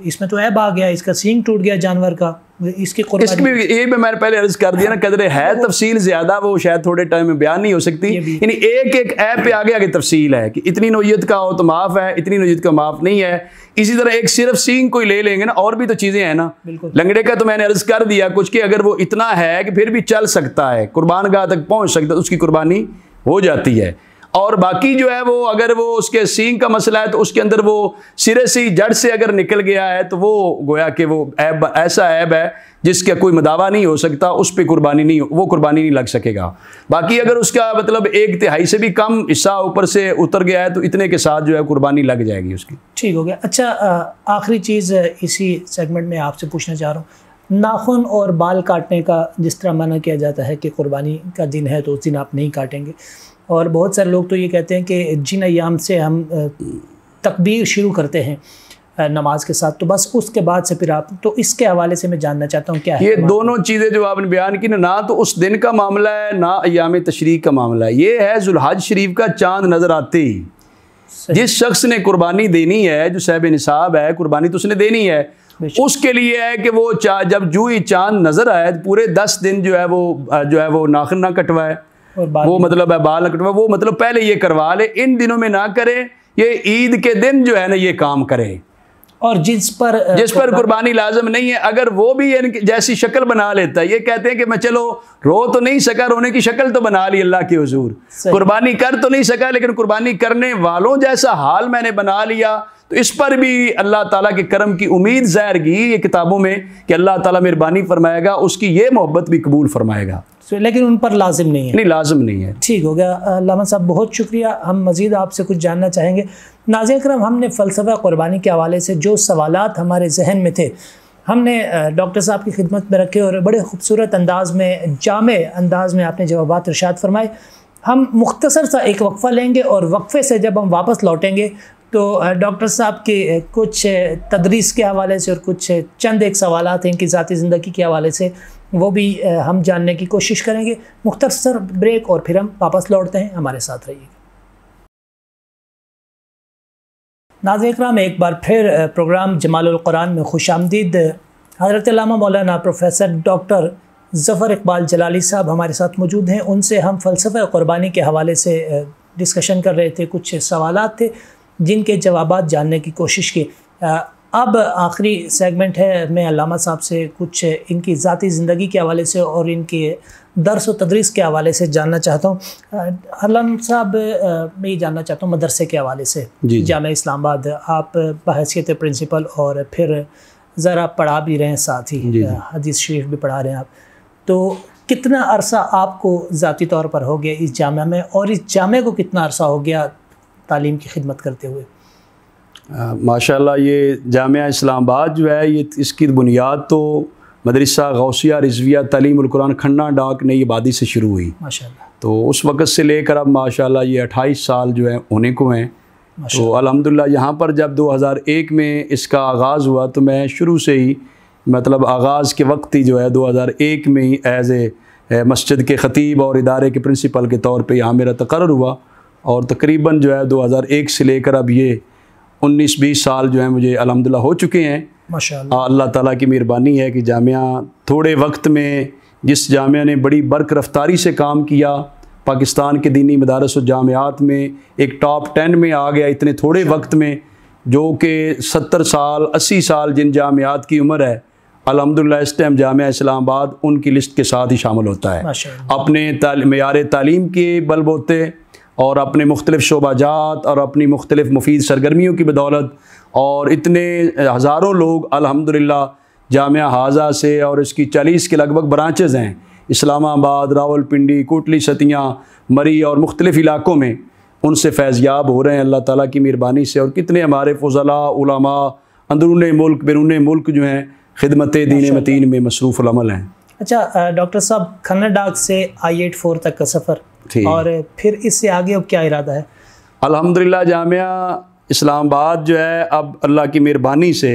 इसमें तो ऐब आ गया, इसका सींग टूट गया जानवर का, इसकी इसमें ये भी मैंने पहले अर्ज कर दिया ना, कदर है तफसील ज्यादा, वो शायद थोड़े टाइम में बयान नहीं हो सकती। यानी एक एक ऐप पे आगे आगे तफसील है कि इतनी नोयत का हो तो माफ है, इतनी नोयत का माफ नहीं है। इसी तरह एक सिर्फ सींग कोई ले लेंगे ना, और भी तो चीजें हैं ना। लंगड़े का तो मैंने अर्ज कर दिया कुछ कि अगर वो इतना है कि फिर भी चल सकता है, कुर्बान गाह तक पहुंच सकता है, उसकी कुर्बानी हो जाती है। और बाकी जो है वो अगर वो उसके सींग का मसला है तो उसके अंदर वो सिरे से जड़ से अगर निकल गया है तो वो गोया कि वो ऐब ऐसा ऐब है जिसका कोई मदावा नहीं हो सकता, उस पर कुर्बानी नहीं, वो कुर्बानी नहीं लग सकेगा। बाकी अगर उसका मतलब 1/3 से भी कम हिस्सा ऊपर से उतर गया है तो इतने के साथ जो है कुर्बानी लग जाएगी उसकी। ठीक हो गया। अच्छा, आखिरी चीज़ इसी सेगमेंट में आपसे पूछना चाह रहा हूँ, नाखून और बाल काटने का जिस तरह मना किया जाता है कि कुर्बानी का दिन है तो उस दिन आप नहीं काटेंगे, और बहुत सारे लोग तो ये कहते हैं कि जिन अयाम से हम तकबीर शुरू करते हैं नमाज के साथ, तो बस उसके बाद से फिर आप, तो इसके हवाले से मैं जानना चाहता हूँ क्या है ये दोनों चीज़ें जो आपने बयान की ना तो उस दिन का मामला है ना अयाम तशरीक का मामला है। ये है जुल्हज शरीफ का चांद नज़र आते ही जिस शख्स ने कुर्बानी देनी है, जो साहिब निसाब है, कुर्बानी तो उसने देनी है, उसके लिए है कि वो जब जू ही चांद नज़र आए पूरे 10 दिन जो है वो नाखून ना कटवाए, वो मतलब है बाल कटवा, वो मतलब पहले ये करवा ले, इन दिनों में ना करे, ये ईद के दिन जो है ना ये काम करे। और जिस पर कुर्बानी लाजम नहीं है, अगर वो भी जैसी शक्ल बना लेता है, ये कहते हैं कि मैं चलो रो तो नहीं सका, रोने की शक्ल तो बना ली अल्लाह के हुजूर, कुर्बानी कर तो नहीं सका लेकिन कुर्बानी करने वालों जैसा हाल मैंने बना लिया, तो इस पर भी अल्लाह ताला के करम की उम्मीद ज़ाहिर की ये किताबों में कि अल्लाह ताला मेहरबानी फरमाएगा, उसकी ये मोहब्बत भी कबूल फरमाएगा, लेकिन उन पर लाजिम नहीं है। नहीं, लाजिम नहीं है। ठीक हो गया अल्लामा साहब, बहुत शुक्रिया। हम मज़ीद आपसे कुछ जानना चाहेंगे। नाज़रीन करम, हमने फ़लसफ़ा कुर्बानी के हवाले से जो सवालात हमारे जहन में थे हमने डॉक्टर साहब की खिदमत में रखे और बड़े खूबसूरत अंदाज में, जामे अंदाज में आपने जवाबात इरशाद फरमाए। हम मुख्तसर सा एक वक्फ़ा लेंगे और वक्फ़े से जब हम वापस लौटेंगे तो डॉक्टर साहब के कुछ तदरीस के हवाले से और कुछ चंद एक सवालात हैं इनकी ज़ाती ज़िंदगी के हवाले से, वो भी हम जानने की कोशिश करेंगे। मुख्तसर ब्रेक और फिर हम वापस लौटते हैं, हमारे साथ रहिए। नाज़रीन इकराम, एक बार फिर प्रोग्राम जमालुल कुरान में खुशामदीद। हज़रत अल्लामा मौलाना प्रोफेसर डॉक्टर ज़फ़र इकबाल जलाली साहब हमारे साथ मौजूद हैं। उनसे हम फ़लसफ़ा कुर्बानी के हवाले से डिस्कशन कर रहे थे, कुछ सवालात थे जिनके जवाबात जानने की कोशिश की। अब आखिरी सेगमेंट है, मैं अल्लामा साहब से कुछ इनकी ज़ाती ज़िंदगी के हवाले से और इनके दर्स व तदरीस के हवाले से जानना चाहता हूँ। अल्लामा साहब, मैं ये जानना चाहता हूँ मदरसे के हवाले से, जामिया इस्लामाबाद आप बहैसियत प्रिंसिपल और फिर ज़रा पढ़ा भी रहे हैं, साथ ही हदीस शरीफ भी पढ़ा रहे हैं आप, तो कितना अरसा आपको ज़ाती तौर पर हो गया इस जामिया में, और इस जामिया को कितना अरसा हो गया तालीम की खिदमत करते हुए? माशाअल्लाह, ये जामिया इस्लामाबाद जो है ये इसकी बुनियाद तो मदरसा गौसिया रिजविया तालीमुल कुरान खन्ना डाक नई आबादी से शुरू हुई माशाअल्लाह। तो उस वक़्त से लेकर अब माशाअल्लाह ये 28 साल जो है होने को हैं। तो अल्हम्दुलिल्लाह यहाँ पर जब 2001 में इसका आगाज़ हुआ तो मैं शुरू से ही मतलब आगाज़ के वक्त ही जो है 2001 में ही एज़ ए मस्जिद के ख़तीब और इदारे के प्रिंसिपल के तौर पे यहाँ मेरा तकर्रुर हुआ, और तकरीबन जो है 2001 से लेकर अब ये 19-20 साल जो है मुझे अल्हम्दुलिल्लाह हो चुके हैं माशाअल्लाह। अल्लाह ताला की मेहरबानी है कि जामिया थोड़े वक्त में, जिस जामिया ने बड़ी बरक रफ्तारी से काम किया, पाकिस्तान के दीनी मदारस और जामियात में एक टॉप 10 में आ गया इतने थोड़े वक्त में, जो कि 70 साल 80 साल जिन जामियात की उम्र है, अल्हम्दुलिल्लाह इस टाइम जामिया इस्लामाबाद उनकी लिस्ट के साथ ही शामिल होता है। अपने मेयार तालीम के बलबोते और अपने मुख्तलिफ़ शोबाजात और अपनी मुख्तलिफ़ मुफीद सरगर्मियों की बदौलत, और इतने हज़ारों लोग अल्हम्दुलिल्लाह जामिया हाजा से, और इसकी 40 के लगभग ब्रांचेज़ हैं इस्लामाबाद, रावलपिंडी, कोटली सतियाँ, मरी और मुख्तलिफ़ इलाक़ों में, उनसे फैज़याब हो रहे हैं अल्लाह ताला की मेहरबानी से। और कितने हमारे फ़ुज़ला उलमा अंदरूनी मुल्क बैरून मुल्क जो हैं खिदमत दीन मतीन में मसरूफ़ अमल हैं। अच्छा डॉक्टर साहब, खन्ना डाक से I-84 तक का सफ़र, और फिर इससे आगे अब क्या इरादा है? अल्हम्दुलिल्लाह जामिया इस्लामाबाद जो है अब अल्लाह की मेहरबानी से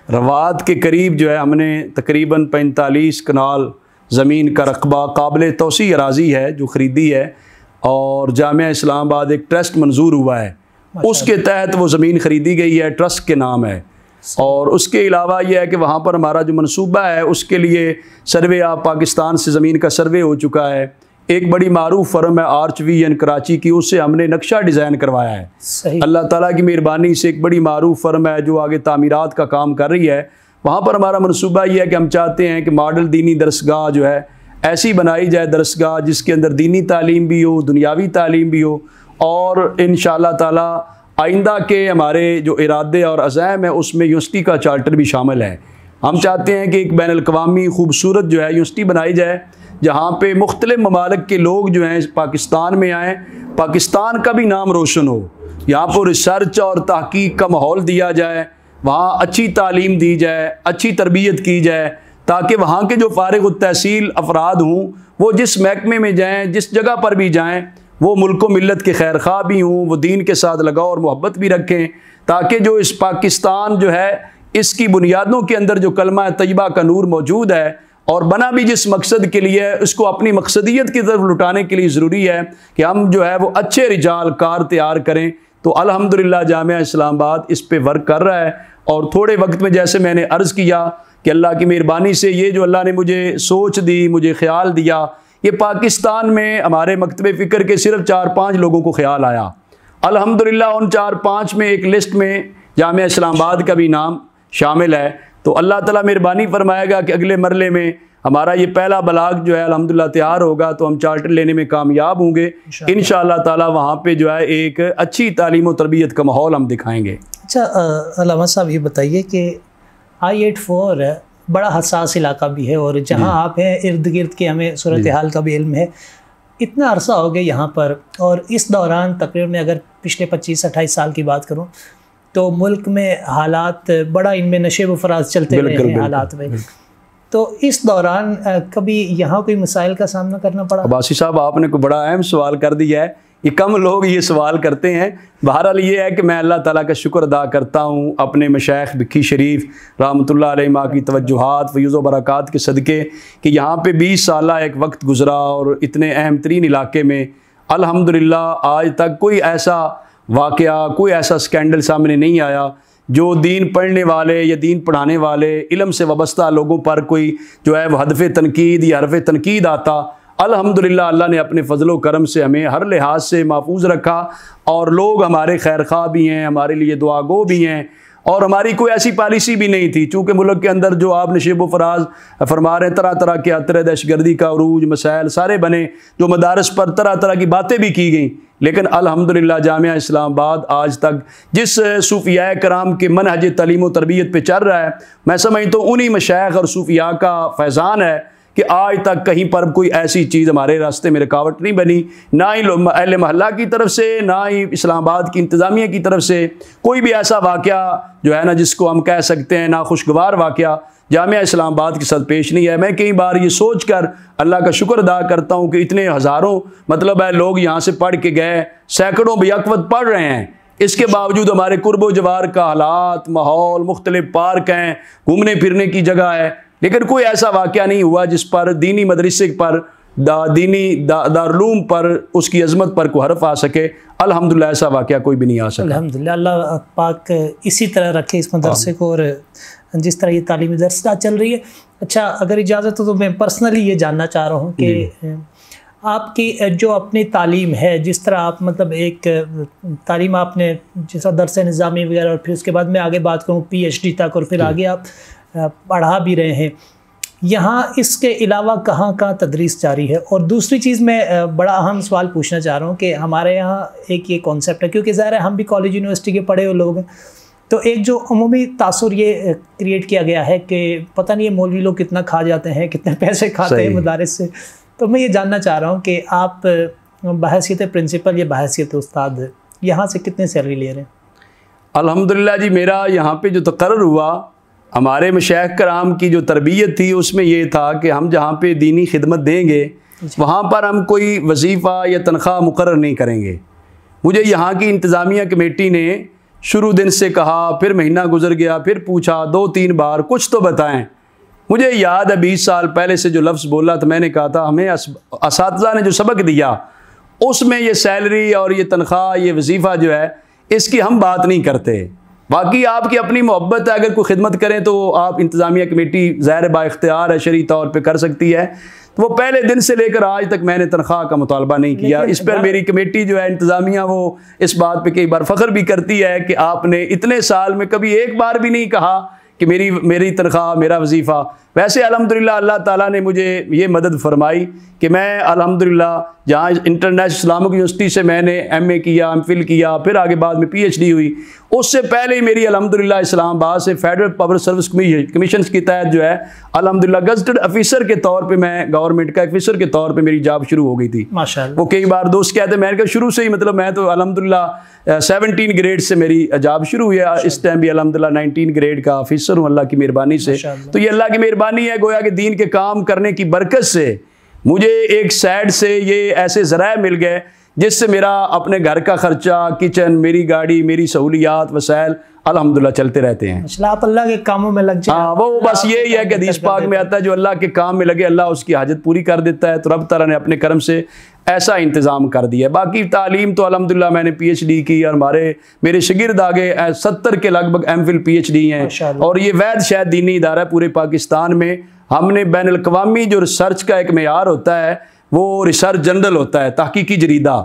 रवात के करीब जो है हमने तकरीबन 45 कनाल ज़मीन का रकबा काबिल तौसी अराज़ी है जो ख़रीदी है, और जामिया इस्लामाबाद एक ट्रस्ट मंजूर हुआ है, उसके तहत वो ज़मीन ख़रीदी गई है, ट्रस्ट के नाम है। और उसके अलावा यह है कि वहाँ पर हमारा जो मनसूबा है उसके लिए सर्वे ऑफ पाकिस्तान से ज़मीन का सर्वे हो चुका है। एक बड़ी मारूफ फर्म है आर्चविजन कराची की, उससे हमने नक्शा डिज़ाइन करवाया है। अल्लाह ताला की मेहरबानी से एक बड़ी मारूफ फर्म है जो आगे तामीरात का काम कर रही है। वहाँ पर हमारा मनसूबा ये है कि हम चाहते हैं कि मॉडल दीनी दरसगाह जो है ऐसी बनाई जाए, दरसगाह जिसके अंदर दीनी तालीम भी हो, दुनियावी तालीम भी हो, और इंशाअल्लाह ताला आइंदा के हमारे जो इरादे और अज़ाम है उसमें यूनिवर्सिटी का चार्टर भी शामिल है। हम चाहते हैं कि एक बैनुल-अक़वामी खूबसूरत जो है यूनिवर्सिटी बनाई जाए जहाँ पे मुख्तलिफ़ ममालिक के लोग जो हैं पाकिस्तान में आएँ, पाकिस्तान का भी नाम रोशन हो, यहाँ पर रिसर्च और तहकीक का माहौल दिया जाए, वहाँ अच्छी तालीम दी जाए, अच्छी तरबियत की जाए, ताकि वहाँ के जो फ़ारिग़ तहसील अफराद हों वो जिस महकमे में जाएँ, जिस जगह पर भी जाएँ, वो मुल्क व मिल्लत के खैर ख़्वाह भी हों, वो दीन के साथ लगाव और मोहब्बत भी रखें, ताकि जो इस पाकिस्तान जो है इसकी बुनियादों के अंदर जो कलमा तय्यबा का नूर मौजूद है और बना भी जिस मकसद के लिए उसको अपनी मकसदियत की तरफ लुटाने के लिए ज़रूरी है कि हम जो है वो अच्छे रिजाल कार तैयार करें। तो अल्हम्दुलिल्लाह जामिया इस्लामाबाद इस पे वर्क कर रहा है। और थोड़े वक्त में जैसे मैंने अर्ज़ किया कि अल्लाह की मेहरबानी से ये जो अल्लाह ने मुझे सोच दी, मुझे ख्याल दिया, ये पाकिस्तान में हमारे मकतबे फ़िक्र के सिर्फ 4-5 लोगों को ख्याल आया। अल्हम्दुलिल्लाह उन 4-5 में एक लिस्ट में जामिया इस्लामाबाद का भी नाम शामिल है। तो अल्लाह ताला मेहरबानी फरमाएगा कि अगले मरले में हमारा ये पहला बलाग जो है अल्हम्दुलिल्लाह तैयार होगा, तो हम चार्टर लेने में कामयाब होंगे इंशाअल्लाह ताला। वहाँ पे जो है एक अच्छी तालीम और तरबियत का माहौल हम दिखाएँगे। अच्छा अल्लामा साहब ये बताइए कि I-84 बड़ा हसास इलाका भी है और जहाँ आप हैं इर्द गिर्द के हमें सूरत हाल का भी इल्म है। इतना अरसा हो गया यहाँ पर, और इस दौरान तकरीबन में अगर पिछले 25-28 साल की बात करूँ तो मुल्क में हालात बड़ा इनमें नशे व फराज चलते रहे हैं हालात में। तो इस दौरान कभी यहाँ कोई मसाइल का सामना करना पड़ा? अब्बासी साहब आपने कोई बड़ा अहम सवाल कर दिया है, ये कम लोग ये सवाल करते हैं। बहरहाल ये है कि मैं अल्लाह ताला का शुक्र अदा करता हूँ अपने मशाइख बिक्की शरीफ रहमतुल्लाह अलैहि माँ की तवज्जुहात फ़यूज़ व बरक़ात के सदक़े कि यहाँ पे 20 साल एक वक्त गुज़रा और इतने अहम तरीन इलाके में अल्हम्दुलिल्लाह आज तक कोई ऐसा वाक़या, कोई ऐसा स्कैंडल सामने नहीं आया जो दीन पढ़ने वाले या दीन पढ़ाने वाले इल्म से वाबस्ता लोगों पर कोई जो है वह हदफ़ तनकीद या हरफ़ तनकीद आता। अल्हम्दुलिल्लाह अल्लाह ने अपने फ़ज़ल करम से हमें हर लिहाज से महफूज रखा और लोग हमारे खैर ख़्वाह भी हैं, हमारे लिए दुआ गो भी हैं, और हमारी कोई ऐसी पॉलिसी भी नहीं थी। चूँकि मुल्क के अंदर जो आप नशेब व फराज फरमा रहे हैं, तरह तरह के अतर दहशतगर्दी का अरूज मसाइल सारे बने, जो मदारस पर तरह तरह की बातें भी की गई, लेकिन अल्हम्दुलिल्लाह जामिया इस्लामाबाद आज तक जिस सूफिया कराम के मनहज तालीम व तरबियत पे चल रहा है, मैं समझता हूँ उन्हीं मशाइख और सूफिया का फैज़ान है कि आज तक कहीं पर कोई ऐसी चीज़ हमारे रास्ते में रुकावट नहीं बनी, ना ही अहले महल्ला की तरफ से, ना ही इस्लामाबाद की इंतज़ामिया की तरफ से कोई भी ऐसा वाक़या जो है ना जिसको हम कह सकते हैं ना खुशगवार वाक़या जामिया इस्लामाबाद के साथ पेश नहीं है। मैं कई बार ये सोच कर अल्लाह का शुक्र अदा करता हूँ कि इतने हज़ारों मतलब है लोग यहाँ से पढ़ के गए, सैकड़ों बेअक़वत पढ़ रहे हैं, इसके बावजूद हमारे कुर्बो जवार का हालात माहौल मुख्तलिफ पार्क हैं, घूमने फिरने की जगह है, लेकिन कोई ऐसा वाक़या नहीं हुआ जिस पर दीनी मदरसे पर दारुलूम पर उसकी अज़मत पर कोई हर्फ आ सके। अल्हम्दुलिल्लाह ऐसा वाक़या कोई भी नहीं आ सका। अल्हम्दुलिल्लाह अल्लाह पाक इसी तरह रखे इस मदरसे को और जिस तरह ये तालीमी दरसा चल रही है। अच्छा अगर इजाज़त हो तो मैं पर्सनली ये जानना चाह रहा हूँ कि आपकी जो अपनी तालीम है, जिस तरह आप मतलब एक तालीम आपने जिस तरह दरस निज़ामी वगैरह और फिर उसके बाद मैं आगे बात करूँ PhD तक और फिर आगे आप पढ़ा भी रहे हैं, यहाँ इसके अलावा कहाँ कहाँ तदरीस जारी है? और दूसरी चीज़ मैं बड़ा अहम सवाल पूछना चाह रहा हूँ कि हमारे यहाँ एक ये कॉन्सेप्ट है, क्योंकि ज़ाहिर है हम भी कॉलेज यूनिवर्सिटी के पढ़े हुए लोग हैं, तो एक जो अमूमी तासुर ये क्रिएट किया गया है कि पता नहीं ये मौलवी लोग कितना खा जाते हैं, कितने पैसे खाते हैं मदारिस से। तो मैं ये जानना चाह रहा हूँ कि आप बहैसियत प्रिंसिपल या बहैसियत उस्ताद यहाँ से कितने सैलरी ले रहे हैं? अल्हम्दुलिल्लाह जी, मेरा यहाँ पे जो तकर्रर हुआ, हमारे मशाइख कराम की जो तरबियत थी उसमें ये था कि हम जहाँ पे दीनी खिदमत देंगे वहाँ पर हम कोई वजीफ़ा या तनख्वाह मुकर्रर नहीं करेंगे। मुझे यहाँ की इंतज़ामिया कमेटी ने शुरू दिन से कहा, फिर महीना गुजर गया, फिर पूछा 2-3 बार कुछ तो बताएं। मुझे याद है 20 साल पहले से जो लफ्ज़ बोला था, मैंने कहा था हमें असातिज़ा ने जो सबक दिया उसमें ये सैलरी और ये तनख्वाह, ये वजीफ़ा जो है, इसकी हम बात नहीं करते। बाकी आपकी अपनी मोहब्बत है, अगर कोई खिदमत करें तो आप इंतज़ामिया कमेटी ज़ाहिर बाइख्तियार है, शरई तौर पे कर सकती है। तो वो पहले दिन से लेकर आज तक मैंने तनख्वाह का मुतालबा नहीं किया। इस पर मेरी कमेटी जो है इंतज़ामिया, वो इस बात पे कई बार फ़ख्र भी करती है कि आपने इतने साल में कभी एक बार भी नहीं कहा कि मेरी तनख्वाह, मेरा वजीफ़ा। वैसे अल्हम्दुलिल्लाह अल्लाह ताला ने मुझे ये मदद फरमाई कि मैं अल्हम्दुलिल्लाह जहाँ इंटरनेशनल इस्लामिक यूनिवर्सिटी से मैंने MA किया, MPhil किया, फिर आगे बाद में PhD हुई, उससे पहले ही मेरी अल्हम्दुलिल्लाह इस्लामाबाद से फेडरल पब्लिक सर्विस कमीशन की तहत जो है अल्हम्दुलिल्लाह गज़टेड ऑफिसर के तौर पे, मैं गवर्नमेंट का ऑफिसर के तौर पे मेरी जॉब शुरू हो गई थी माशाअल्लाह। वो कई बार दोस्त कहते हैं, मैंने कहा शुरू से ही, मतलब मैं तो अल्हम्दुलिल्लाह 17 ग्रेड से मेरी जॉब शुरू हुई है। इस टाइम भी अल्हम्दुलिल्लाह 19 ग्रेड का ऑफिसर हूँ अल्लाह की मेहरबानी से। तो ये अल्लाह की मेहरबानी है, गोया कि दीन के काम करने की बरकत से मुझे एक साइड से ये ऐसे ज़राए मिल गए जिससे मेरा अपने घर का खर्चा, किचन, मेरी गाड़ी, मेरी सहूलियात, वसाइल अल्हम्दुलिल्लाह चलते रहते हैं। आप अल्लाह के कामों में लग जाए। हाँ, वो बस यही है कि हदीस पाक में आता है, जो अल्लाह के काम में लगे अल्लाह उसकी हाजत पूरी कर देता है। तो रब ताला ने अपने करम से ऐसा इंतज़ाम कर दिया। बाकी तालीम तो अल्हम्दुलिल्लाह मैंने PhD की, और मेरे शागिर्द आगे 70 के लगभग MPhil PhD हैं। और ये वैद शायद दीनी इदारा है पूरे पाकिस्तान में। हमने बैनुल अक़वामी जो रिसर्च का एक मेयार होता है, वो रिसर्च जर्नल होता है, तहकीकी जरीदा,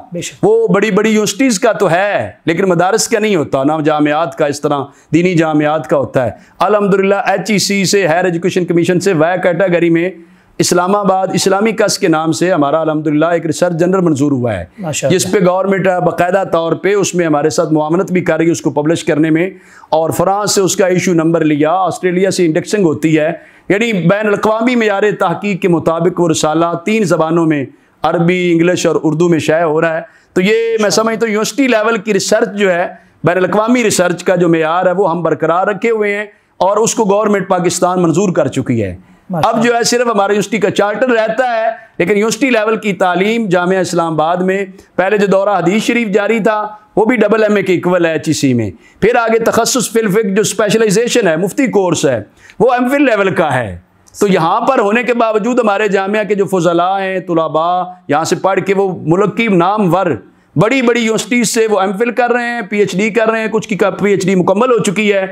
वो बड़ी बड़ी यूनिवर्सिटीज़ का तो है लेकिन मदारस का नहीं होता, ना जामियात का, इस तरह दीनी जामियात का होता है। अल्हम्दुलिल्लाह HEC से, हायर एजुकेशन कमीशन से, वह कैटेगरी में इस्लामाबाद इस्लामी कस के नाम से हमारा अल्हम्दुलिल्लाह एक रिसर्च जर्नल मंजूर हुआ है, जिस पे गवर्नमेंट बाकायदा तौर पे उसमें हमारे साथ मुआवनत भी कर रही है उसको पब्लिश करने में। और फ्रांस से उसका इशू नंबर लिया, ऑस्ट्रेलिया से इंडेक्सिंग होती है, यानी बैनुल अक़वामी मेयार तहकीक के मुताबिक वो रिसाला 3 ज़बानों में, अरबी, इंग्लिश और उर्दू में शाये हो रहा है। तो ये मैं समझता हूँ यूनिवर्सिटी लेवल की रिसर्च जो है, बैनुल अक़वामी रिसर्च का जो मेयार है वो हम बरकरार रखे हुए हैं, और उसको गवर्नमेंट पाकिस्तान मंजूर कर चुकी है। अब जो है सिर्फ हमारी यूनिवर्सिटी का चार्टर रहता है, लेकिन यूनिवर्सिटी लेवल की तालीम जामिया इस्लामाबाद में पहले जो दौरा हदीस शरीफ जारी था वो भी MA के इक्वल है HEC में। फिर आगे तखस्सुस फिल फ़िक़्ह जो स्पेशलाइजेशन है, मुफ्ती कोर्स है, वो MPhil लेवल का है। तो यहाँ पर होने के बावजूद हमारे जामिया के जो फुज़ला हैं, तुलाबा यहाँ से पढ़ के वो मुल्क की नामवर बड़ी बड़ी यूनिवर्सिटीज़ से वो MPhil कर रहे हैं, PhD कर रहे हैं, कुछ की PhD मुकम्मल हो चुकी है,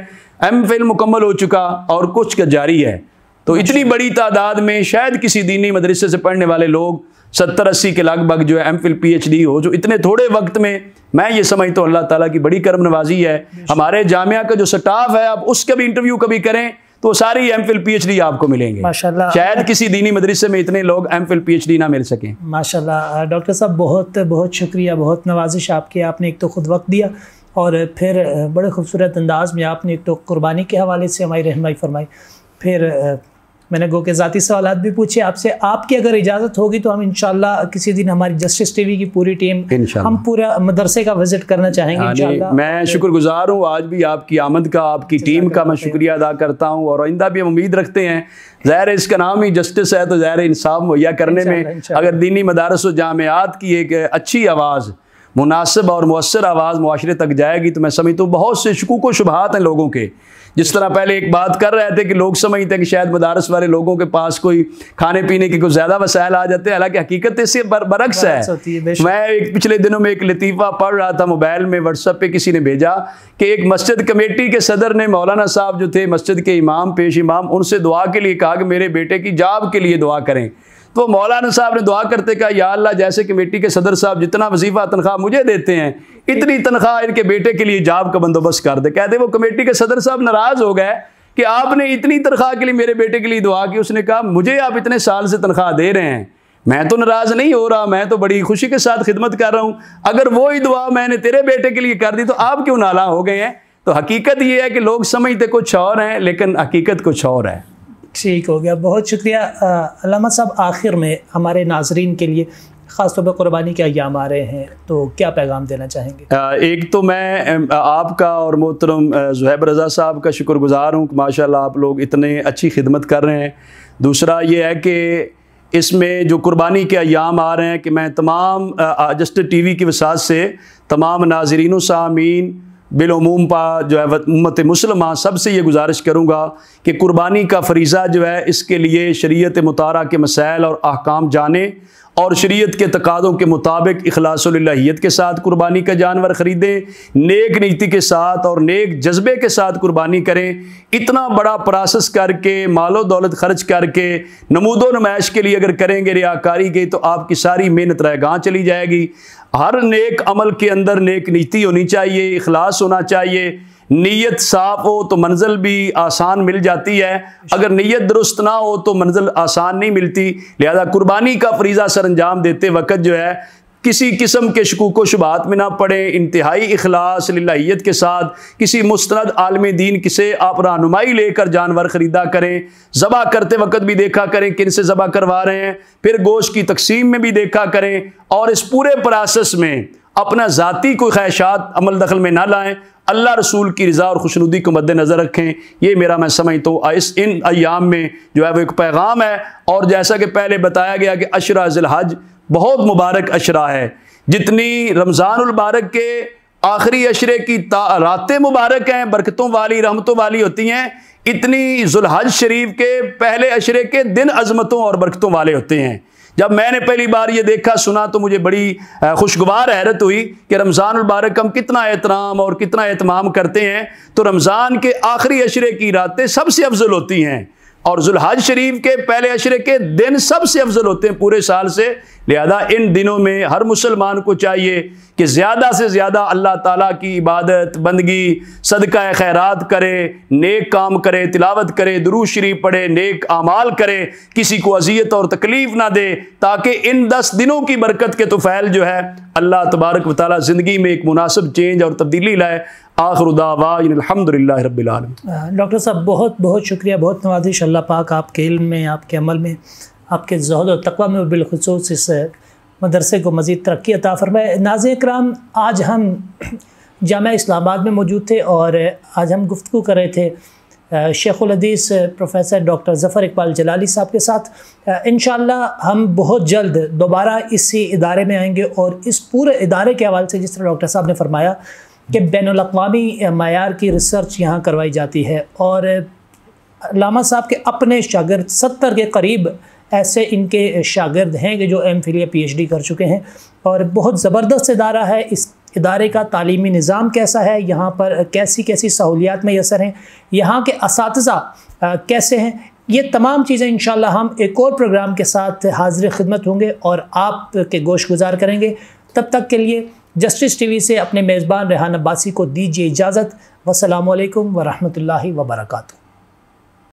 MPhil मुकम्मल हो चुका, और कुछ का जारी है। तो इतनी बड़ी तादाद में शायद किसी दीनी मदरसे से पढ़ने वाले लोग 70-80 के लगभग जो है MPhil PhD हो, जो इतने थोड़े वक्त में, मैं ये समझता हूँ अल्लाह ताला की बड़ी करम नवाजी है। हमारे जामिया का जो स्टाफ है, आप उसका भी इंटरव्यू कभी करें तो सारी MPhil PhD आपको मिलेंगे माशाल्लाह। शायद किसी दीनी मदरसे में इतने लोग MPhil PhD ना मिल सकें माशाल्लाह। डॉक्टर साहब बहुत बहुत शुक्रिया, बहुत नवाजिश आपकी। आपने एक तो खुद वक्त दिया, और फिर बड़े खूबसूरत अंदाज में आपने एक तो कुर्बानी के हवाले से हमारी रहनुमाई फरमाई। फिर मैंने गो के ज़ाती सवालात भी पूछे आपसे। आपकी अगर इजाज़त होगी तो हम इंशाल्लाह किसी दिन हमारी जस्टिस TV की पूरी टीम, हम पूरा मदरसे का विज़िट करना चाहेंगे इंशाल्लाह। मैं शुक्रगुजार हूँ आज भी आपकी आमद का, आपकी टीम का मैं शुक्रिया अदा करता हूँ, और आइंदा भी हम उम्मीद रखते हैं। ज़ाहिर इसका नाम ही जस्टिस है, तो ज़ाहिर इंसाफ मुहैया करने में अगर दीनी मदारस व जामियात की एक अच्छी आवाज़, मुनासिब और मुअस्सर आवाज़ मुआशरे तक जाएगी, तो मैं समझता हूँ बहुत से शुकूक व शुबहात हैं लोगों के। जिस तरह पहले एक बात कर रहे थे कि लोग समझते हैं कि शायद मदारस वाले लोगों के पास कोई खाने पीने के कुछ ज़्यादा वसाइल आ जाते हैं, हालांकि हकीकत इससे बरक्स है। मैं एक पिछले दिनों में एक लतीफ़ा पढ़ रहा था मोबाइल में, व्हाट्सएप पे किसी ने भेजा कि एक मस्जिद कमेटी के सदर ने मौलाना साहब जो थे मस्जिद के इमाम, पेश इमाम, उनसे दुआ के लिए कहा कि मेरे बेटे की जॉब के लिए दुआ करें। तो मौलाना साहब ने दुआ करते कहा, या अल्लाह, जैसे कमेटी के सदर साहब जितना वजीफ़ा तनख्वाह मुझे देते हैं, इतनी तनख्वाह इनके बेटे के लिए जॉब का बंदोबस्त कर दे। कहते वो कमेटी के सदर साहब नाराज़ हो गए कि आपने इतनी तनख्वाह के लिए मेरे बेटे के लिए दुआ की। उसने कहा, मुझे आप इतने साल से तनख्वाह दे रहे हैं, मैं तो नाराज़ नहीं हो रहा, मैं तो बड़ी खुशी के साथ खिदमत कर रहा हूँ। अगर वो ही दुआ मैंने तेरे बेटे के लिए कर दी तो आप क्यों नाला हो गए हैं? तो हकीकत ये है कि लोग समझते कुछ और हैं, लेकिन हकीकत कुछ और है। ठीक हो गया, बहुत शुक्रिया। अल्लामा साहब, आखिर में हमारे नाजरीन के लिए ख़ास तौर पर कुर्बानी के अय्याम आ रहे हैं, तो क्या पैगाम देना चाहेंगे? एक तो मैं आपका और मोहतरम ज़ुहैब रज़ा साहब का शुक्रगुज़ार हूँ कि माशाल्लाह आप लोग इतने अच्छी खिदमत कर रहे हैं। दूसरा ये है कि इसमें जो कुर्बानी के अय्याम आ रहे हैं कि मैं तमाम जस्टिस TV की वसात से तमाम नाज़रीन सामीन बिलउमूम जो है उम्मत मुस्लिमा सबसे ये गुजारिश करूँगा कि कुर्बानी का फरीज़ा जो है इसके लिए शरीयत मुतारा के मसाइल और अहकाम जाने और शरीयत के तकादों के मुताबिक इखलासुलिल्लाहियत के साथ कुर्बानी का जानवर ख़रीदें, नेक नीति के साथ और नेक जज्बे के साथ कुर्बानी करें। इतना बड़ा प्रोसेस करके मालो दौलत खर्च करके नमूदो नुमाइश के लिए अगर करेंगे रियाकारी की तो आपकी सारी मेहनत रहगां चली जाएगी। हर नेक अमल के अंदर नेक नीति होनी चाहिए, इखलास होना चाहिए। नीयत साफ हो तो मंजिल भी आसान मिल जाती है, अगर नीयत दुरुस्त ना हो तो मंजिल आसान नहीं मिलती। लिहाजा कुर्बानी का फरीज़ा सरंजाम देते वक्त जो है किसी किस्म के शकूक व शुबहात में ना पड़े, इंतहाई इखलास लिल्लाहियत के साथ किसी मुस्तनद आलम दीन किसे आप रहनुमाई लेकर जानवर ख़रीदा करें। ज़बा करते वक्त भी देखा करें किन से ज़बा करवा रहे हैं, फिर गोश्त की तकसीम में भी देखा करें और इस पूरे प्रोसेस में अपना ज़ाती कोई ख्वाहिशात अमल दखल में ना लाएं। अल्लाह रसूल की रज़ा और खुशनुदी को मद्देनज़र रखें। ये मेरा मैं समझता हूँ इन अय्याम में जो है वो एक पैगाम है। और जैसा कि पहले बताया गया कि अशरा ज़िलहज बहुत मुबारक अशरा है। जितनी रमज़ानुल मुबारक के आखिरी अशरे की रातें मुबारक हैं, बरकतों वाली रहमतों वाली होती हैं, इतनी ज़ुल्हज शरीफ के पहले अशरे के दिन अज़मतों और बरकतों वाले होते हैं। जब मैंने पहली बार ये देखा सुना तो मुझे बड़ी खुशगवार हैरत हुई कि रमज़ान मुबारक हम कितना एहतराम और कितना एहतमाम करते हैं, तो रमज़ान के आखिरी अशरे की रातें सबसे अफजल होती हैं और ज़ुल्हज शरीफ के पहले अशरे के दिन सबसे अफजल होते हैं पूरे साल से। लिहाजा इन दिनों में हर मुसलमान को चाहिए कि ज़्यादा से ज़्यादा अल्लाह ताला की इबादत बंदगी सदका खैरात करे, नेक काम करे, तिलावत करे, दुरूद शरीफ पढ़े, नेक आमाल करे, किसी को अजियत और तकलीफ़ ना दे, ताकि इन 10 दिनों की बरकत के तुफ़ैल जो है अल्लाह तबारक व तआला ज़िंदगी में एक मुनासिब चेंज और तब्दीली लाए। आखिर दावाना अल्हम्दुलिल्लाहि रब्बिल आलमीन। डॉक्टर साहब बहुत बहुत शुक्रिया, बहुत नवाज़िश अल्लाह पाक आपके इल्म में, आपके अमल में, आपके ज़ुहद और तक़वा में बिलख़ुसूस इस मदरसे को मज़ीद तरक्की अता फ़रमाए। नाज़रीन इकराम, आज हम जामिया इस्लामाबाद में मौजूद थे और आज हम गुफ्तगू कर रहे थे शेखुल हदीस प्रोफेसर डॉक्टर ज़फ़र इकबाल जलाली साहब के साथ। इंशाअल्लाह हम बहुत जल्द दोबारा इसी इदारे में आएंगे और इस पूरे इदारे के हवाले से जिस तरह डॉक्टर साहब ने फरमाया कि बैनुल-अक़वामी मायार की रिसर्च यहाँ करवाई जाती है और अल्लामा साहब के अपने शागिर्द 70 के करीब ऐसे इनके शागिर्द हैं कि जो एम फिल या PhD कर चुके हैं और बहुत ज़बरदस्त इदारा है। इस इदारे का तालीमी निज़ाम कैसा है, यहाँ पर कैसी कैसी सहूलियात मैसर हैं, यहाँ के असातिज़ा कैसे हैं, ये तमाम चीज़ें इंशाअल्लाह हम एक और प्रोग्राम के साथ हाज़िर खिदमत होंगे और आपके गोश गुजार करेंगे। तब तक के लिए जस्टिस TV से अपने मेज़बान रेहान अब्बासी को दीजिए इजाज़त। वस्सलामु अलैकुम व रहमतुल्लाहि व बरकातुहू।